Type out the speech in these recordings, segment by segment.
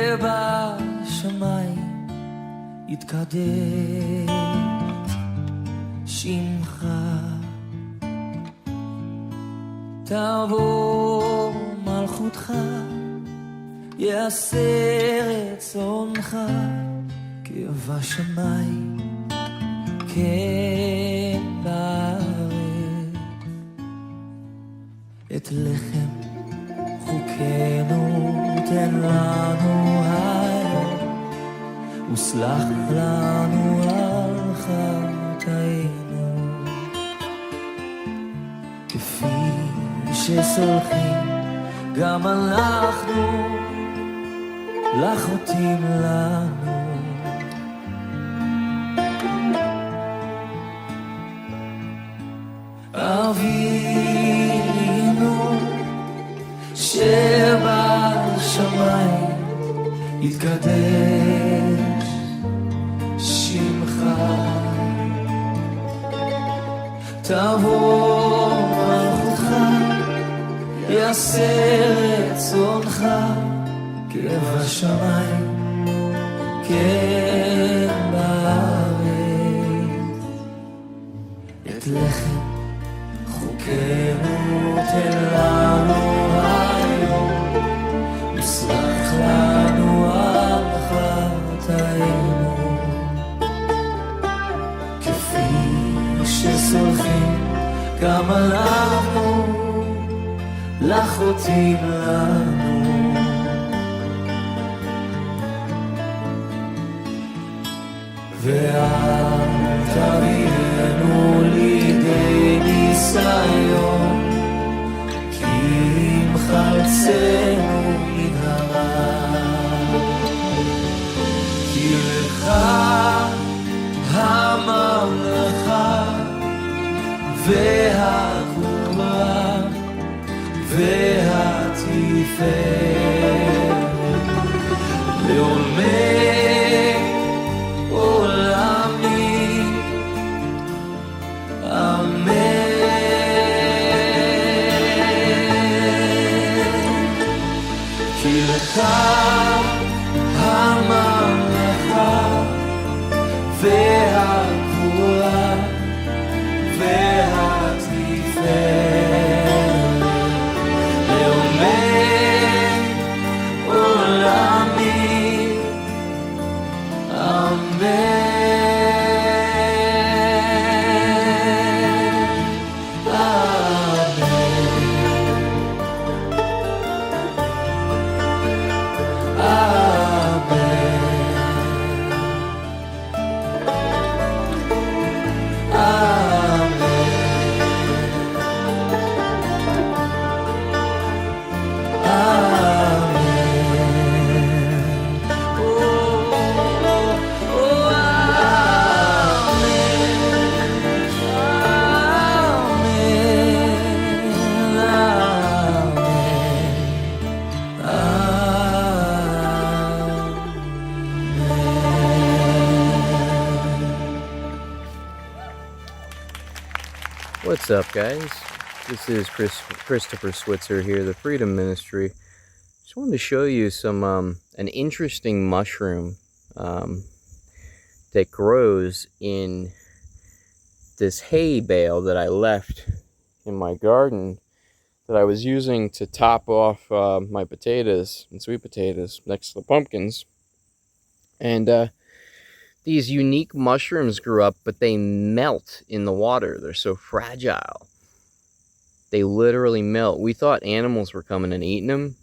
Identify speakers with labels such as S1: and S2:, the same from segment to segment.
S1: שבשמיים יתקדש שמך, תבוא מלכותך, יעשה רצונך כבשמיים כן בארץ. את לחם חוקנו תן לנו היום, וסלח לנו על חטאינו, כפי שסולחים גם אנחנו לחוטאים לנו. אבינו שבשמיים יתקדש שמך, תבוא מלכותך, יעשה רצונך כבשמיים כן בארץ. את לחם חוקנו תן לנו היום, וסלח לנו על חטאינו, כפי שסולחים גם אנחנו לחוטאים לנו. ואל תביאנו לידי ניסיון, כי אם חלצנו מן הרע. כי לך הממלכה והגבורה והתפארת לעולמי עולמים, אמן. כי לך הממלכה והגבורה והתפארת לעולמי עולמים, אמן.
S2: What's up, guys? This is Christopher Switzer here, the Freedom Ministry. Just wanted to show you some an interesting mushroom that grows in this hay bale that I left in my garden that I was using to top off my potatoes and sweet potatoes next to the pumpkins. And these unique mushrooms grew up, but they melt in the water. They're so fragile. They literally melt. We thought animals were coming and eating them,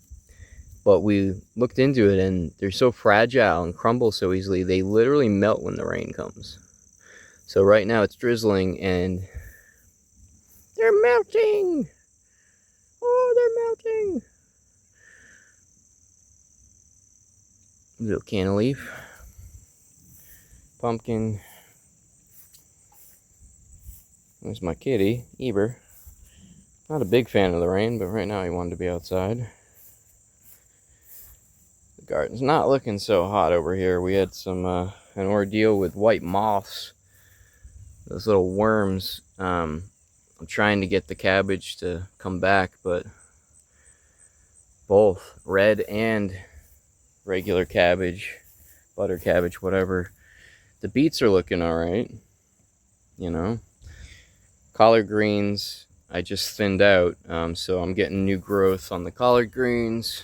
S2: but we looked into it and they're so fragile and crumble so easily, they literally melt when the rain comes. So right now it's drizzling and they're melting. Oh, they're melting. Little canna leaf. Pumpkin. There's my kitty, Eber. Not a big fan of the rain, but right now he wanted to be outside. The garden's not looking so hot over here. We had an ordeal with white moths. Those little worms. I'm trying to get the cabbage to come back, but both red and regular cabbage, butter cabbage, whatever. The beets are looking all right, you know. Collard greens, I just thinned out, so I'm getting new growth on the collard greens.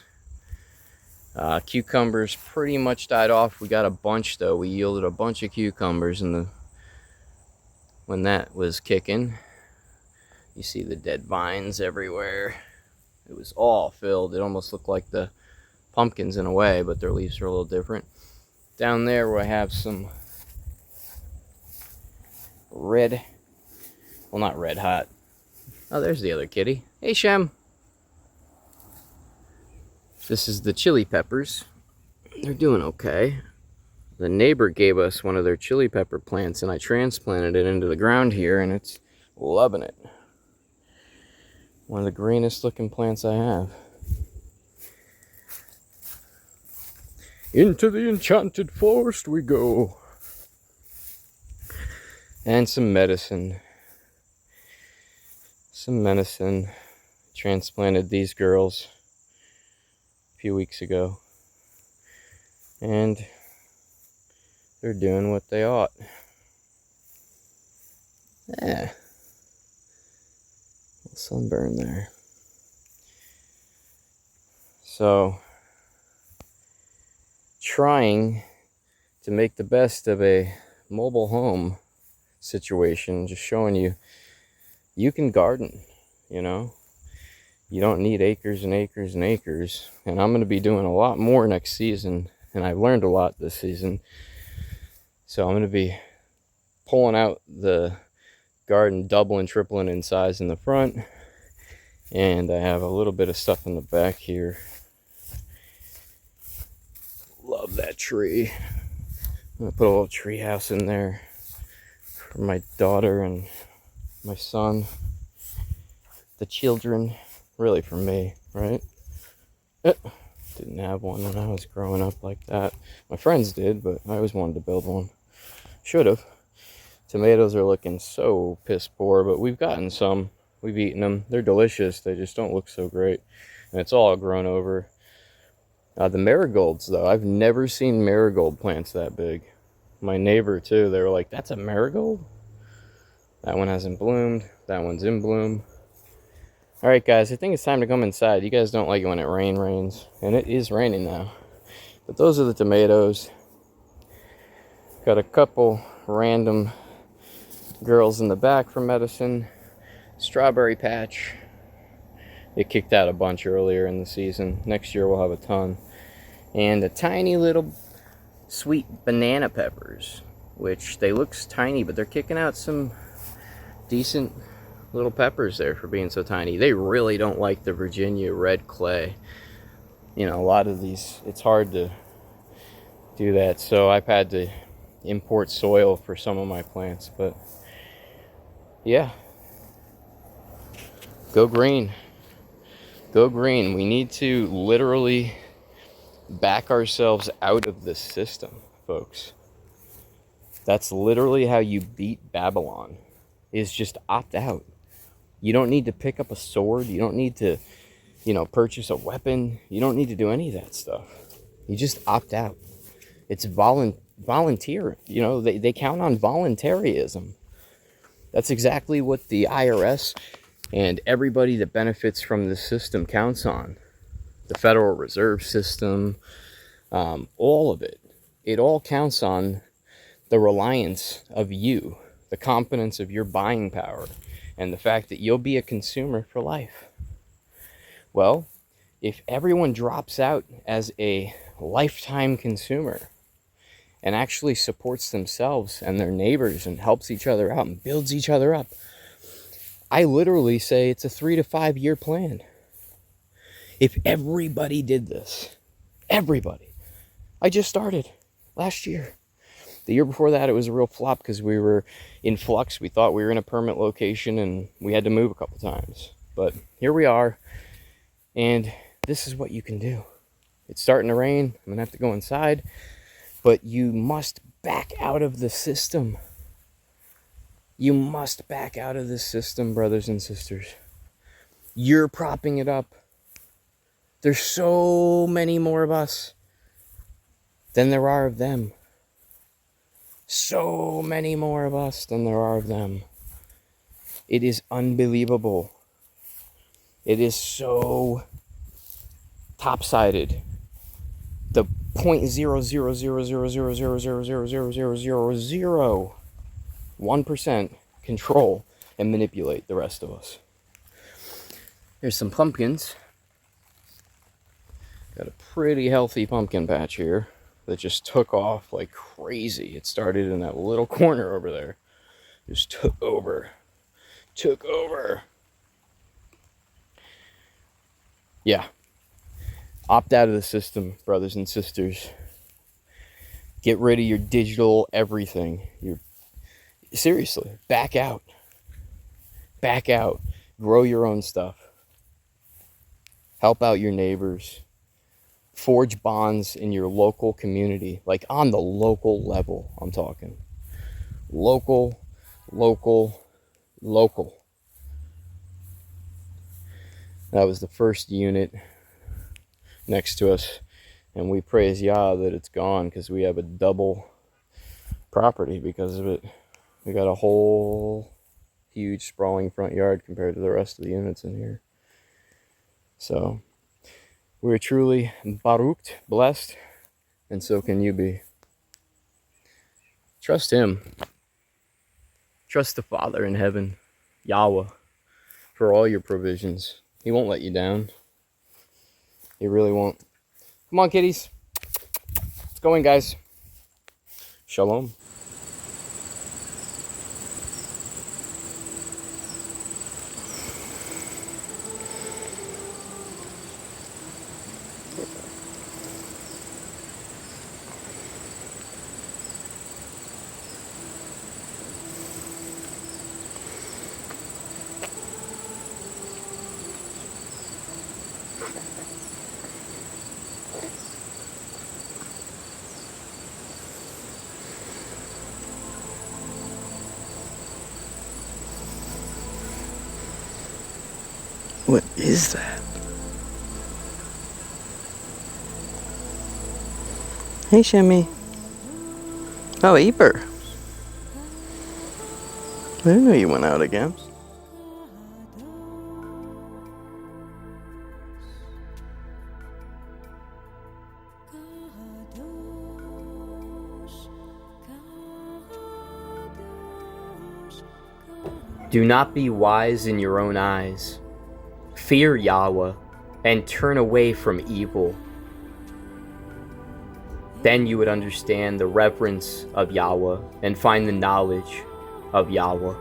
S2: Cucumbers pretty much died off. We got a bunch though. We yielded a bunch of cucumbers when that was kicking. You see the dead vines everywhere. It was all filled. It almost looked like the pumpkins in a way, but their leaves are a little different. Down there where I have some red, well, not red hot. Oh, there's the other kitty. Hey, Shem. This is the chili peppers. They're doing okay. The neighbor gave us one of their chili pepper plants, and I transplanted it into the ground here, and it's loving it. One of the greenest looking plants I have. Into the enchanted forest we go. And some medicine. Some medicine. Transplanted these girls a few weeks ago. And they're doing what they ought. Yeah. Sunburn there. So, trying to make the best of a mobile home situation, just showing you can garden, you know. You don't need acres and acres and acres, and I'm going to be doing a lot more next season, and I've learned a lot this season. So I'm going to be pulling out the garden, doubling, tripling in size in the front, and I have a little bit of stuff in the back here. Love that tree. I'm going to put a little tree house in there for my daughter and my son, the children, really for me, right? Didn't have one when I was growing up like that. My friends did, but I always wanted to build one. Should have. Tomatoes are looking so piss poor, but we've gotten some. We've eaten them. They're delicious. They just don't look so great. And it's all grown over. The marigolds, though, I've never seen marigold plants that big. My neighbor, too, they were like, that's a marigold? That one hasn't bloomed. That one's in bloom. All right, guys, I think it's time to come inside. You guys don't like it when it rains. And it is raining now. But those are the tomatoes. Got a couple random girls in the back for medicine. Strawberry patch. It kicked out a bunch earlier in the season. Next year we'll have a ton. And the tiny little sweet banana peppers, which they look tiny, but they're kicking out some decent little peppers there for being so tiny. They really don't like the Virginia red clay. You know, a lot of these, it's hard to do that. So I've had to import soil for some of my plants, but yeah. Go green. Go green. We need to literally back ourselves out of this system, folks. That's literally how you beat Babylon, is just opt out. You don't need to pick up a sword. You don't need to, purchase a weapon. You don't need to do any of that stuff. You just opt out. It's volunteer. They count on voluntaryism. That's exactly what the IRS and everybody that benefits from this system counts on. The Federal Reserve System, all of it. It all counts on the reliance of you, the competence of your buying power, and the fact that you'll be a consumer for life. Well, if everyone drops out as a lifetime consumer and actually supports themselves and their neighbors and helps each other out and builds each other up, I literally say it's a 3 to 5 year plan. If everybody did this, everybody. I just started last year. The year before that, it was a real flop because we were in flux. We thought we were in a permanent location and we had to move a couple times. But here we are, and this is what you can do. It's starting to rain. I'm going to have to go inside. But you must back out of the system. You must back out of this system, brothers and sisters. You're propping it up. There's so many more of us. than there are of them. So many more of us than there are of them. It is unbelievable. It is so top-sided. The 0.000000000001% control and manipulate the rest of us. There's some pumpkins. Got a pretty healthy pumpkin patch here that just took off like crazy. It started in that little corner over there. Just took over. Yeah. Opt out of the system, brothers and sisters. Get rid of your digital everything. Seriously, back out. Back out. Grow your own stuff. Help out your neighbors. Forge bonds in your local community, like on the local level, I'm talking. Local. That was the first unit next to us, and we praise Yah that it's gone, because we have a double property because of it. We got a whole huge sprawling front yard compared to the rest of the units in here. So we're truly baruched, blessed, and so can you be. Trust Him. Trust the Father in heaven, Yahweh, for all your provisions. He won't let you down. He really won't. Come on, kitties. Let's go in, guys. Shalom. What is that? Hey, Shimmy. Oh, Eber. I didn't know you went out again. Do not be wise in your own eyes. Fear Yahweh and turn away from evil. Then you would understand the reverence of Yahweh and find the knowledge of Yahweh.